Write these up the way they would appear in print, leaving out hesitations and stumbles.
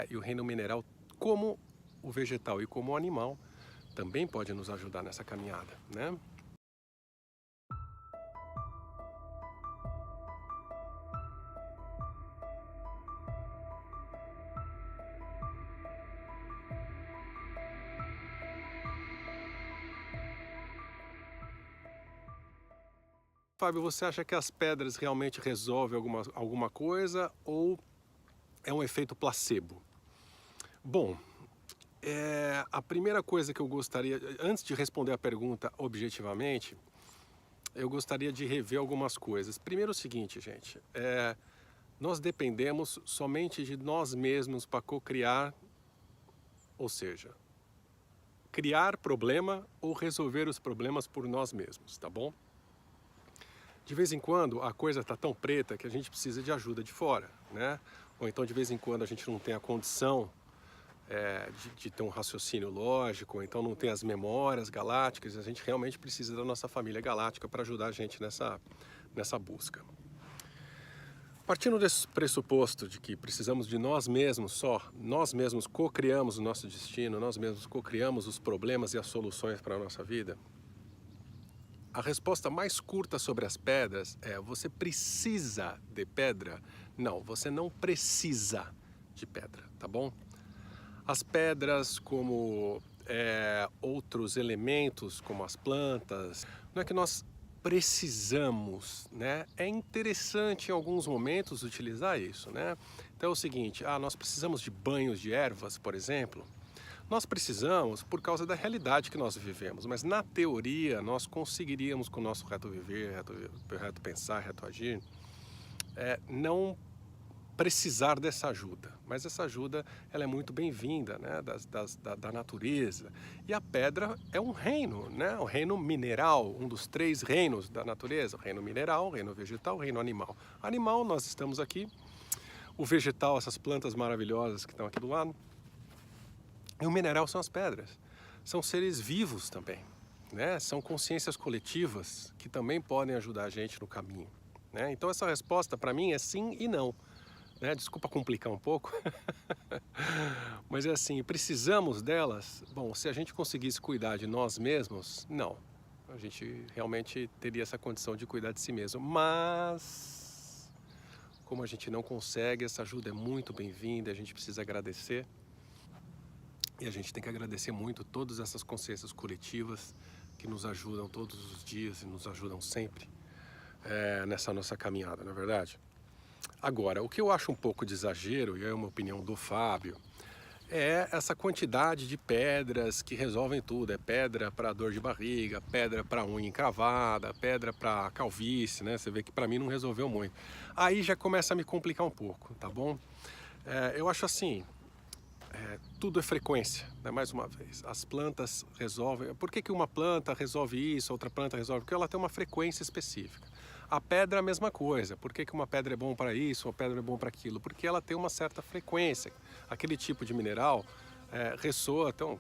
e o reino mineral, como o vegetal e como o animal, também pode nos ajudar nessa caminhada, né? Fábio, você acha que as pedras realmente resolvem alguma coisa ou é um efeito placebo? Bom, a primeira coisa que eu gostaria, antes de responder a pergunta objetivamente, eu gostaria de rever algumas coisas. Primeiro, o seguinte, gente, nós dependemos somente de nós mesmos para cocriar, ou seja, criar problema ou resolver os problemas por nós mesmos, tá bom? De vez em quando a coisa está tão preta que a gente precisa de ajuda de fora, né? Ou então de vez em quando a gente não tem a condição de ter um raciocínio lógico, ou então não tem as memórias galácticas, e a gente realmente precisa da nossa família galáctica para ajudar a gente nessa busca. Partindo desse pressuposto de que precisamos de nós mesmos só, nós mesmos co-criamos o nosso destino, nós mesmos co-criamos os problemas e as soluções para a nossa vida, a resposta mais curta sobre as pedras é: você precisa de pedra? Não, você não precisa de pedra, tá bom? As pedras, como outros elementos, como as plantas, não é que nós precisamos, né? É interessante em alguns momentos utilizar isso, né? Então é o seguinte, nós precisamos de banhos de ervas, por exemplo. Nós precisamos por causa da realidade que nós vivemos, mas na teoria nós conseguiríamos com o nosso reto viver, reto pensar, reto agir, não precisar dessa ajuda, mas essa ajuda ela é muito bem-vinda, né, da natureza. E a pedra é um reino, né, o reino mineral, um dos 3 reinos da natureza: o reino mineral, o reino vegetal, o reino animal. Animal, nós estamos aqui; o vegetal, essas plantas maravilhosas que estão aqui do lado; e o mineral são as pedras. São seres vivos também, né? São consciências coletivas que também podem ajudar a gente no caminho, né? Então essa resposta para mim é sim e não. Desculpa complicar um pouco, mas é assim, precisamos delas? Bom, se a gente conseguisse cuidar de nós mesmos, não. A gente realmente teria essa condição de cuidar de si mesmo, mas como a gente não consegue, essa ajuda é muito bem-vinda, a gente precisa agradecer. E a gente tem que agradecer muito todas essas consciências coletivas que nos ajudam todos os dias e nos ajudam sempre nessa nossa caminhada, não é verdade? Agora, o que eu acho um pouco de exagero, e é uma opinião do Fábio, é essa quantidade de pedras que resolvem tudo. É pedra para dor de barriga, pedra para unha encravada, pedra para calvície, né? Você vê que para mim não resolveu muito. Aí já começa a me complicar um pouco, tá bom? Eu acho assim, tudo é frequência, né? Mais uma vez, as plantas resolvem. Por que uma planta resolve isso, outra planta resolve? Porque ela tem uma frequência específica. A pedra é a mesma coisa. Por que uma pedra é bom para isso, uma pedra é bom para aquilo? Porque ela tem uma certa frequência. Aquele tipo de mineral ressoa, então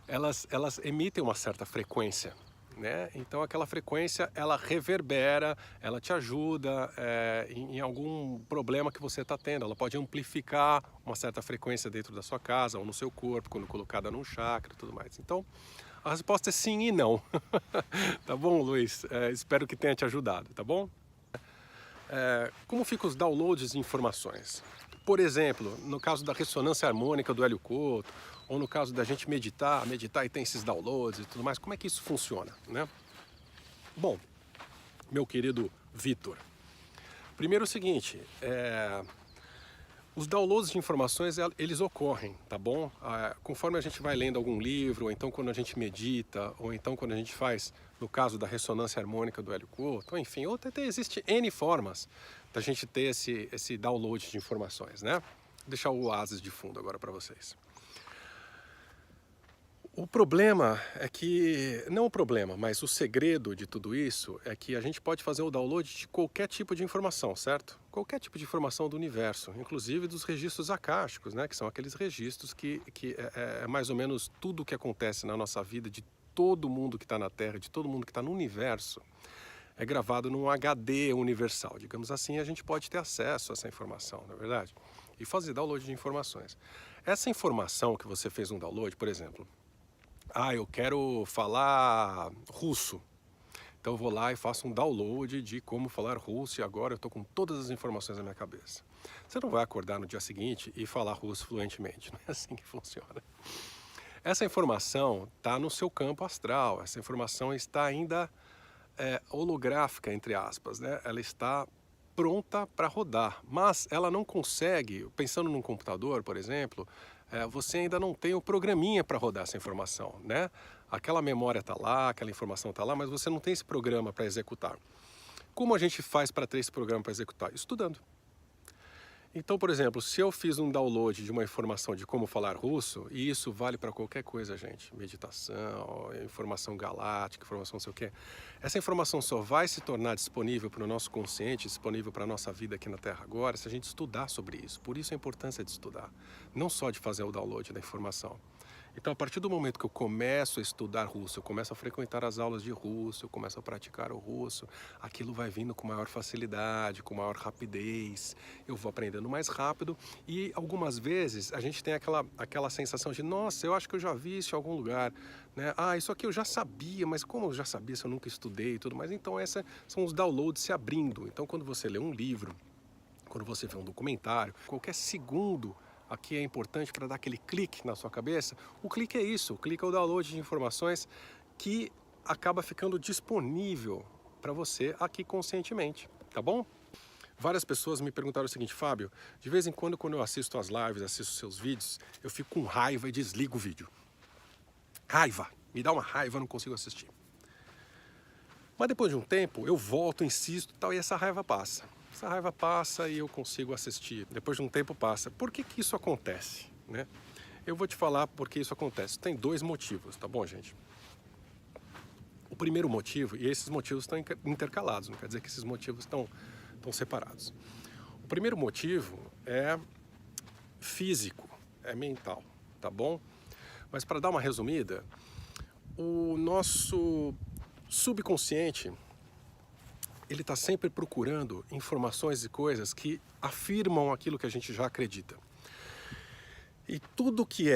elas emitem uma certa frequência, né? Então aquela frequência ela reverbera, ela te ajuda em algum problema que você está tendo. Ela pode amplificar uma certa frequência dentro da sua casa ou no seu corpo quando colocada num chakra e tudo mais. Então a resposta é sim e não. Tá bom, Luiz? Espero que tenha te ajudado, tá bom? Como ficam os downloads de informações? Por exemplo, no caso da ressonância harmônica do Hélio Couto, ou no caso da gente meditar e tem esses downloads e tudo mais, como é que isso funciona, né? Bom, meu querido Vitor, primeiro é o seguinte, os downloads de informações, eles ocorrem, tá bom? Conforme a gente vai lendo algum livro, ou então quando a gente medita, ou então quando a gente faz, no caso da ressonância harmônica do Hélio Couto, enfim, ou até existe N formas da gente ter esse download de informações, né? Vou deixar o oásis de fundo agora para vocês. O problema é que, não o problema, mas o segredo de tudo isso é que a gente pode fazer o download de qualquer tipo de informação, certo? Qualquer tipo de informação do universo, inclusive dos registros akáshicos, né? Que são aqueles registros que é mais ou menos tudo o que acontece na nossa vida, de todo mundo que está na Terra, de todo mundo que está no universo, é gravado num HD universal, digamos assim. A gente pode ter acesso a essa informação, não é verdade? e fazer download de informações. Essa informação que você fez um download, por exemplo, eu quero falar russo. Então eu vou lá e faço um download de como falar russo e agora eu estou com todas as informações na minha cabeça. Você não vai acordar no dia seguinte e falar russo fluentemente, não é assim que funciona. Essa informação está no seu campo astral, essa informação está ainda holográfica, entre aspas, né? Ela está pronta para rodar, mas ela não consegue, pensando num computador, por exemplo, você ainda não tem o programinha para rodar essa informação, né? Aquela memória está lá, aquela informação está lá, mas você não tem esse programa para executar. Como a gente faz para ter esse programa para executar? Estudando. Então, por exemplo, se eu fiz um download de uma informação de como falar russo, e isso vale para qualquer coisa, gente, meditação, informação galáctica, informação não sei o quê, essa informação só vai se tornar disponível para o nosso consciente, disponível para a nossa vida aqui na Terra agora, se a gente estudar sobre isso. Por isso a importância de estudar, não só de fazer o download da informação. Então, a partir do momento que eu começo a estudar russo, eu começo a frequentar as aulas de russo, eu começo a praticar o russo, aquilo vai vindo com maior facilidade, com maior rapidez, eu vou aprendendo mais rápido e algumas vezes a gente tem aquela sensação de, nossa, eu acho que eu já vi isso em algum lugar, né? Isso aqui eu já sabia, mas como eu já sabia se eu nunca estudei e tudo mais? Então, esses são os downloads se abrindo. Então, quando você lê um livro, quando você vê um documentário, qualquer segundo aqui é importante para dar aquele clique na sua cabeça. O clique é isso, o clique é o download de informações que acaba ficando disponível para você aqui conscientemente, tá bom? Várias pessoas me perguntaram o seguinte, Fábio, de vez em quando eu assisto as lives, assisto seus vídeos, eu fico com raiva e desligo o vídeo. Raiva, me dá uma raiva, eu não consigo assistir. Mas depois de um tempo, eu volto, insisto e essa raiva passa. Essa raiva passa e eu consigo assistir. Depois de um tempo passa. Por que isso acontece, né? Eu vou te falar por que isso acontece. Tem dois motivos, tá bom, gente? O primeiro motivo, e esses motivos estão intercalados, não quer dizer que esses motivos estão separados. O primeiro motivo é físico, é mental, tá bom? Mas para dar uma resumida, o nosso subconsciente, ele está sempre procurando informações e coisas que afirmam aquilo que a gente já acredita. E tudo que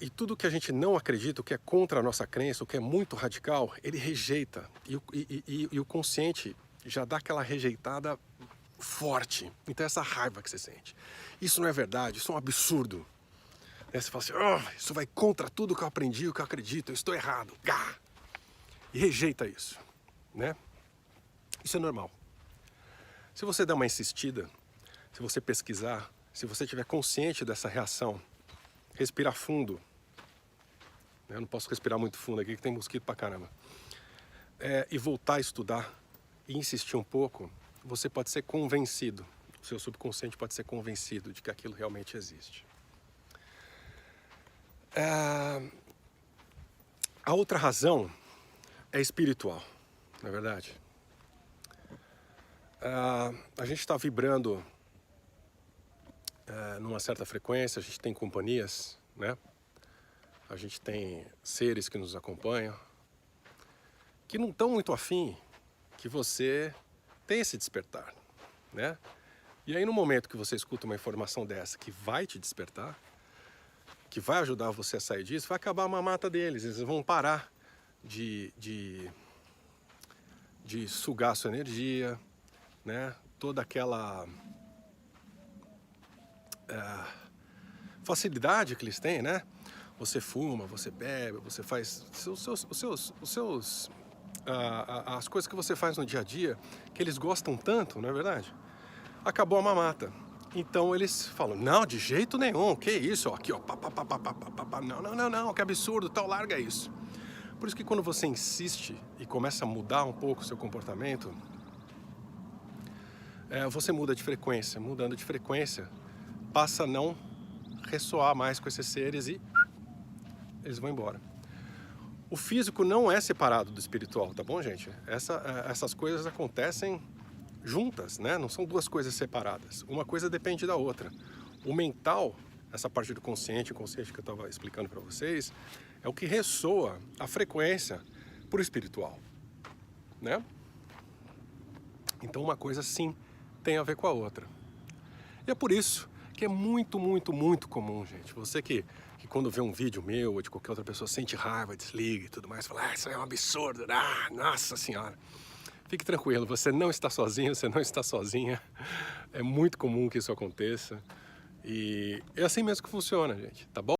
e tudo que a gente não acredita, o que é contra a nossa crença, o que é muito radical, ele rejeita. E o consciente já dá aquela rejeitada forte. Então essa raiva que você sente. Isso não é verdade, isso é um absurdo. Você fala assim, isso vai contra tudo que eu aprendi, o que eu acredito, eu estou errado. Gá! E rejeita isso, né? Isso é normal. Se você der uma insistida, se você pesquisar, se você estiver consciente dessa reação, respirar fundo. Eu não posso respirar muito fundo aqui, que tem mosquito pra caramba. E voltar a estudar e insistir um pouco, você pode ser convencido, o seu subconsciente pode ser convencido de que aquilo realmente existe. A outra razão é espiritual, não é verdade? A gente está vibrando numa certa frequência, a gente tem companhias, né? A gente tem seres que nos acompanham, que não estão muito afim que você tenha esse despertar, né? E aí no momento que você escuta uma informação dessa que vai te despertar, que vai ajudar você a sair disso, vai acabar a mamata deles, eles vão parar de sugar a sua energia, né? Toda aquela facilidade que eles têm, né? Você fuma, você bebe, você faz as coisas que você faz no dia a dia, que eles gostam tanto, não é verdade? Acabou a mamata. Então eles falam, não, de jeito nenhum, que isso, ó, aqui, ó, não, que absurdo, tal, larga isso. Por isso que quando você insiste e começa a mudar um pouco o seu comportamento, você muda de frequência. Mudando de frequência, passa a não ressoar mais com esses seres e eles vão embora. O físico não é separado do espiritual, tá bom, gente? Essas coisas acontecem juntas, né? Não são duas coisas separadas. Uma coisa depende da outra. O mental, essa parte do consciente, o consciente que eu estava explicando para vocês, é o que ressoa a frequência para o espiritual, né? Então uma coisa sim tem a ver com a outra. E é por isso que é muito, muito, muito comum, gente. Você que quando vê um vídeo meu ou de qualquer outra pessoa sente raiva, desliga e tudo mais, fala, isso é um absurdo, nossa senhora. Fique tranquilo, você não está sozinho, você não está sozinha. É muito comum que isso aconteça. E é assim mesmo que funciona, gente, tá bom?